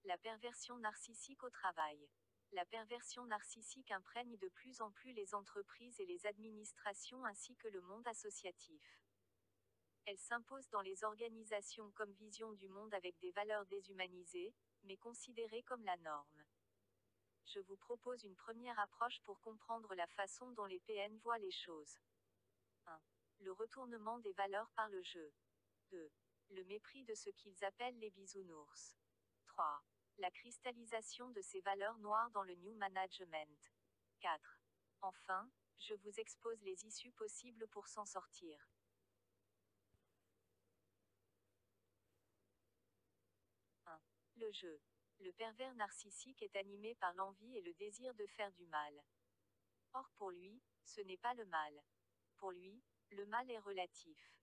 La perversion narcissique au travail. La perversion narcissique imprègne de plus en plus les entreprises et les administrations ainsi que le monde associatif. Elle s'impose dans les organisations comme vision du monde avec des valeurs déshumanisées, mais considérées comme la norme. Je vous propose une première approche pour comprendre la façon dont les PN voient les choses. 1. Le retournement des valeurs par le jeu. 2. Le mépris de ce qu'ils appellent les bisounours. 3. La cristallisation de ces valeurs noires dans le New Management. 4. Enfin, je vous expose les issues possibles pour s'en sortir. Le jeu. Le pervers narcissique est animé par l'envie et le désir de faire du mal. Or pour lui, ce n'est pas le mal. Pour lui, le mal est relatif.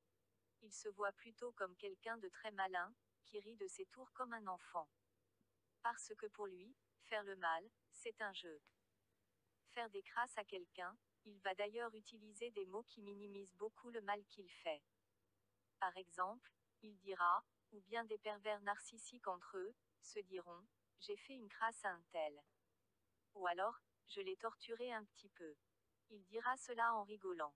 Il se voit plutôt comme quelqu'un de très malin, qui rit de ses tours comme un enfant. Parce que pour lui, faire le mal, c'est un jeu. Faire des crasses à quelqu'un, il va d'ailleurs utiliser des mots qui minimisent beaucoup le mal qu'il fait. Par exemple, il dira, ou bien des pervers narcissiques entre eux, se diront, j'ai fait une crasse à un tel. Ou alors, je l'ai torturé un petit peu. Il dira cela en rigolant.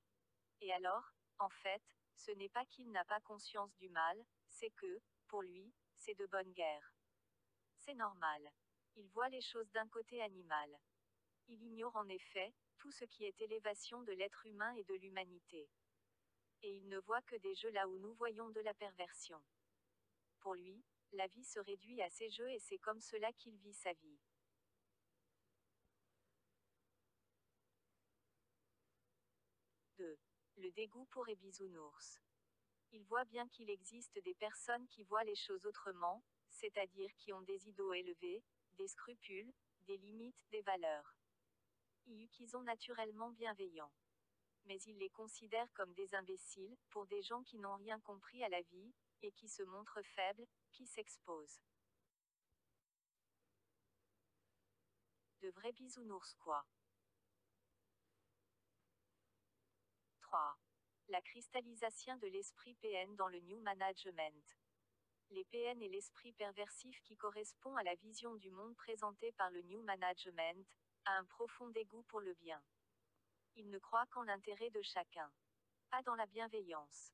Et alors, en fait, ce n'est pas qu'il n'a pas conscience du mal, c'est que, pour lui, c'est de bonne guerre. C'est normal. Il voit les choses d'un côté animal. Il ignore en effet, tout ce qui est élévation de l'être humain et de l'humanité. Et il ne voit que des jeux là où nous voyons de la perversion. Pour lui, la vie se réduit à ces jeux et c'est comme cela qu'il vit sa vie. 2. Le dégoût pour les bisounours. Il voit bien qu'il existe des personnes qui voient les choses autrement, c'est-à-dire qui ont des idéaux élevés, des scrupules, des limites, des valeurs. Et qui sont naturellement bienveillants. Mais il les considère comme des imbéciles, pour des gens qui n'ont rien compris à la vie, et qui se montrent faibles, qui s'exposent. De vrais bisounours quoi. 3. La cristallisation de l'esprit PN dans le New Management. Les PN et l'esprit perversif qui correspond à la vision du monde présentée par le New Management, a un profond dégoût pour le bien. Ils ne croient qu'en l'intérêt de chacun. Pas dans la bienveillance.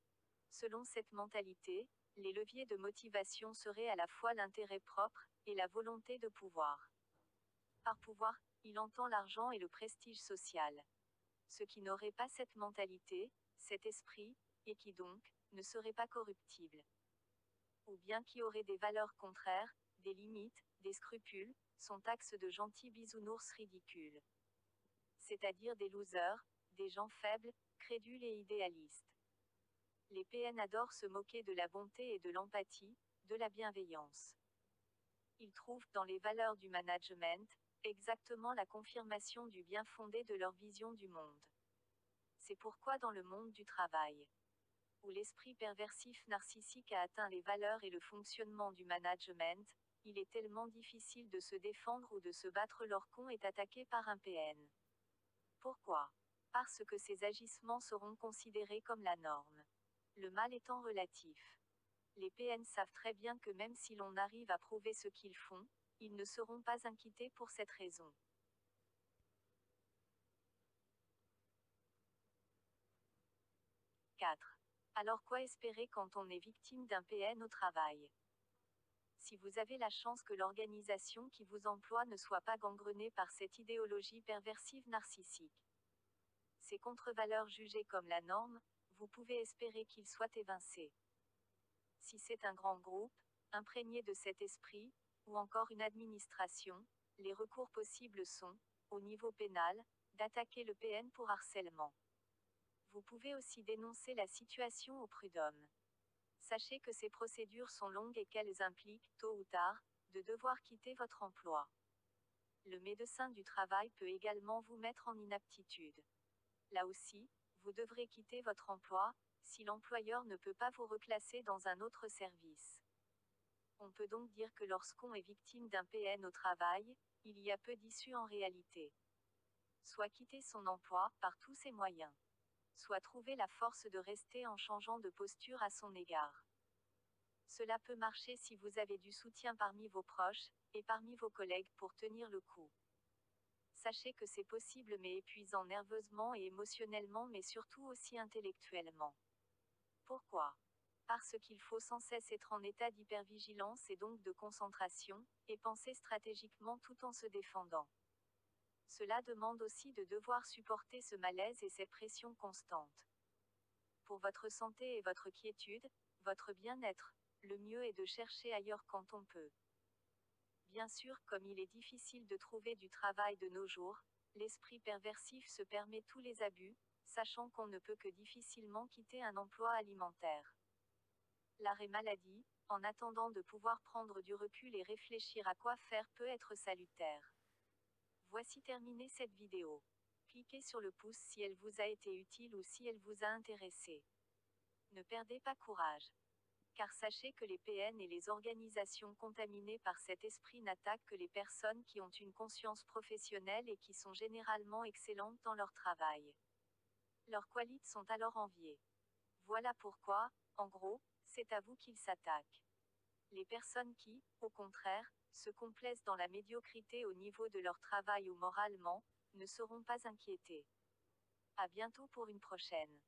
Selon cette mentalité, les leviers de motivation seraient à la fois l'intérêt propre, et la volonté de pouvoir. Par pouvoir, il entend l'argent et le prestige social. Ceux qui n'auraient pas cette mentalité, cet esprit, et qui donc, ne seraient pas corruptibles. Ou bien qui auraient des valeurs contraires, des limites, des scrupules, sont axes de gentils bisounours ridicules. C'est-à-dire des losers, des gens faibles, crédules et idéalistes. Les PN adorent se moquer de la bonté et de l'empathie, de la bienveillance. Ils trouvent dans les valeurs du management, exactement la confirmation du bien fondé de leur vision du monde. C'est pourquoi dans le monde du travail, où l'esprit perversif narcissique a atteint les valeurs et le fonctionnement du management, il est tellement difficile de se défendre ou de se battre lorsqu'on est attaqué par un PN. Pourquoi? Parce que ces agissements seront considérés comme la norme. Le mal étant relatif. Les PN savent très bien que même si l'on arrive à prouver ce qu'ils font, ils ne seront pas inquiétés pour cette raison. 4. Alors quoi espérer quand on est victime d'un PN au travail? Si vous avez la chance que l'organisation qui vous emploie ne soit pas gangrenée par cette idéologie perversive narcissique, ces contre-valeurs jugées comme la norme, vous pouvez espérer qu'ils soient évincés. Si c'est un grand groupe, imprégné de cet esprit, ou encore une administration, les recours possibles sont, au niveau pénal, d'attaquer le PN pour harcèlement. Vous pouvez aussi dénoncer la situation au prud'homme. Sachez que ces procédures sont longues et qu'elles impliquent, tôt ou tard, de devoir quitter votre emploi. Le médecin du travail peut également vous mettre en inaptitude. Là aussi, vous devrez quitter votre emploi, si l'employeur ne peut pas vous reclasser dans un autre service. On peut donc dire que lorsqu'on est victime d'un PN au travail, il y a peu d'issue en réalité. Soit quitter son emploi, par tous ses moyens. Soit trouver la force de rester en changeant de posture à son égard. Cela peut marcher si vous avez du soutien parmi vos proches, et parmi vos collègues pour tenir le coup. Sachez que c'est possible mais épuisant nerveusement et émotionnellement mais surtout aussi intellectuellement. Pourquoi? Parce qu'il faut sans cesse être en état d'hypervigilance et donc de concentration, et penser stratégiquement tout en se défendant. Cela demande aussi de devoir supporter ce malaise et ces pressions constantes. Pour votre santé et votre quiétude, votre bien-être, le mieux est de chercher ailleurs quand on peut. Bien sûr, comme il est difficile de trouver du travail de nos jours, l'esprit perversif se permet tous les abus, sachant qu'on ne peut que difficilement quitter un emploi alimentaire. L'arrêt maladie, en attendant de pouvoir prendre du recul et réfléchir à quoi faire peut être salutaire. Voici terminé cette vidéo. Cliquez sur le pouce si elle vous a été utile ou si elle vous a intéressé. Ne perdez pas courage. Car sachez que les PN et les organisations contaminées par cet esprit n'attaquent que les personnes qui ont une conscience professionnelle et qui sont généralement excellentes dans leur travail. Leurs qualités sont alors enviées. Voilà pourquoi, en gros, c'est à vous qu'ils s'attaquent. Les personnes qui, au contraire, se complaisent dans la médiocrité au niveau de leur travail ou moralement, ne seront pas inquiétées. À bientôt pour une prochaine.